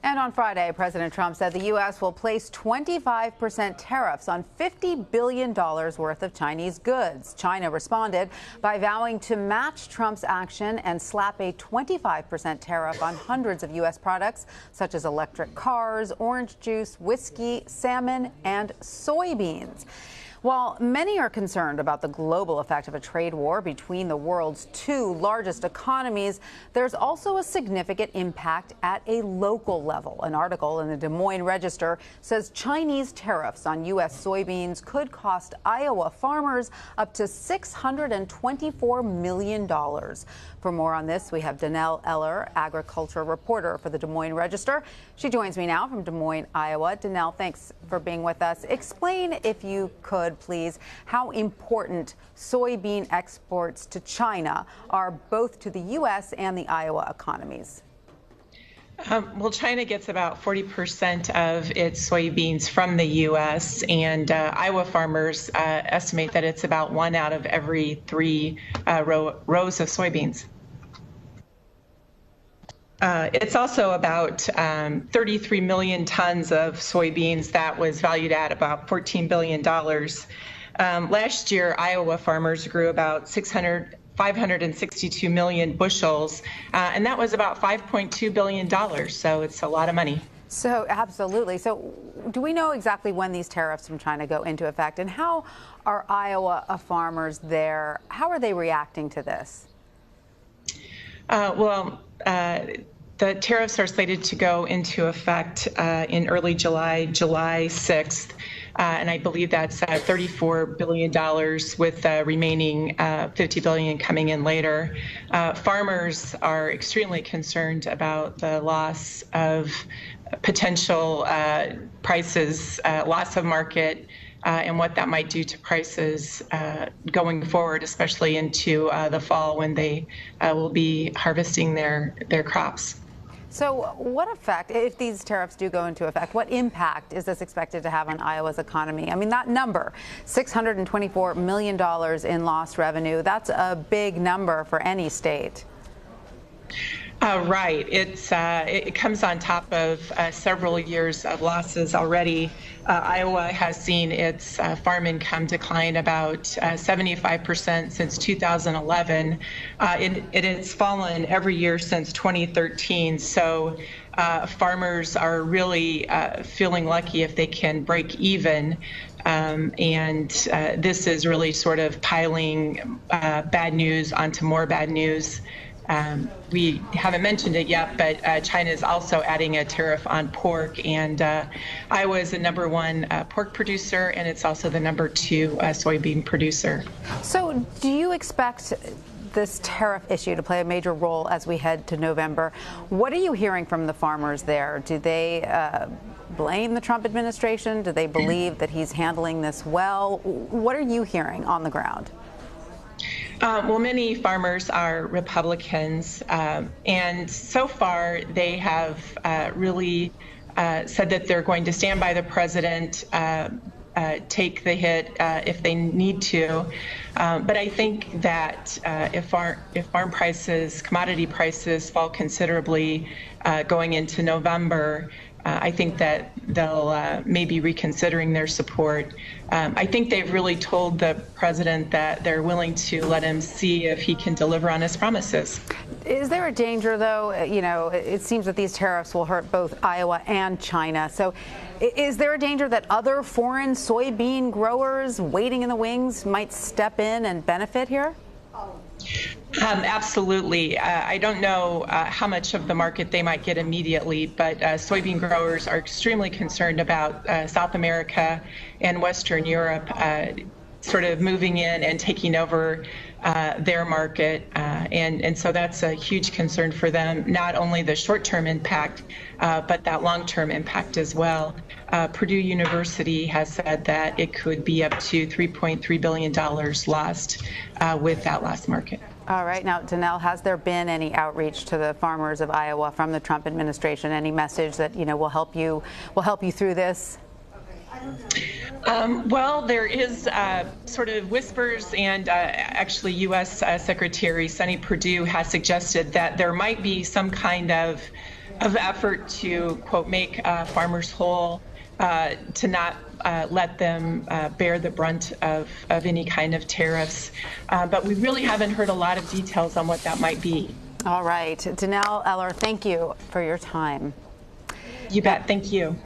And on Friday, President Trump said the U.S. will place 25% tariffs on $50 billion worth of Chinese goods. China responded by vowing to match Trump's action and slap a 25% tariff on hundreds of U.S. products, such as electric cars, orange juice, whiskey, salmon, and soybeans. While many are concerned about the global effect of a trade war between the world's two largest economies, there's also a significant impact at a local level. An article in the Des Moines Register says Chinese tariffs on U.S. soybeans could cost Iowa farmers up to $624 million. For more on this, we have Donnelle Eller, agriculture reporter for the Des Moines Register. She joins me now from Des Moines, Iowa. Donnelle, thanks for being with us. Explain, if you could, please, how important soybean exports to China are both to the U.S. and the Iowa economies. Well, China gets about 40% of its soybeans from the U.S., and Iowa farmers estimate that it's about 1 out of every 3 rows of soybeans. It's also about 33 million tons of soybeans that was valued at about $14 billion. Last year, Iowa farmers grew about 562 million bushels, and that was about $5.2 billion. So it's a lot of money. So absolutely. So do we know exactly when these tariffs from China go into effect, and how are Iowa farmers there? How are they reacting to this? The tariffs are slated to go into effect in early July, July 6th. And I believe that's $34 billion, with the remaining $50 billion coming in later. Farmers are extremely concerned about the loss of potential prices, loss of market, and what that might do to prices going forward, especially into the fall when they will be harvesting their crops. So what effect, if these tariffs do go into effect, what impact is this expected to have on Iowa's economy? I mean, that number, $624 million in lost revenue, that's a big number for any state. Right. It comes on top of several years of losses already. Iowa has seen its farm income decline about 75% since 2011. It has fallen every year since 2013. So farmers are really feeling lucky if they can break even. And this is really sort of piling bad news onto more bad news. We haven't mentioned it yet, but China is also adding a tariff on pork, and Iowa is the #1 pork producer, and it's also the #2 soybean producer. So do you expect this tariff issue to play a major role as we head to November? What are you hearing from the farmers there? Do they blame the Trump administration? Do they believe that he's handling this well? What are you hearing on the ground? Well, many farmers are Republicans, and so far they have really said that they're going to stand by the president, take the hit if they need to. But I think that if farm prices, commodity prices fall considerably going into November, I think that they'll maybe reconsidering their support. I think they've really told the president that they're willing to let him see if he can deliver on his promises. Is there a danger, though? You know, it seems that these tariffs will hurt both Iowa and China. So is there a danger that other foreign soybean growers waiting in the wings might step in and benefit here? Absolutely. I don't know how much of the market they might get immediately, but soybean growers are extremely concerned about South America and Western Europe sort of moving in and taking over their market. And so that's a huge concern for them, not only the short-term impact, but that long-term impact as well. Purdue University has said that it could be up to $3.3 billion lost with that lost market. All right. Now, Donnelle, has there been any outreach to the farmers of Iowa from the Trump administration? Any message that, you know, will help you through this? Well, there is sort of whispers, and actually U.S. Secretary Sonny Perdue has suggested that there might be some kind of of effort to, quote, make farmers whole, to not let them bear the brunt of any kind of tariffs. But we really haven't heard a lot of details on what that might be. All right. Donnelle Eller, thank you for your time. You bet. Thank you.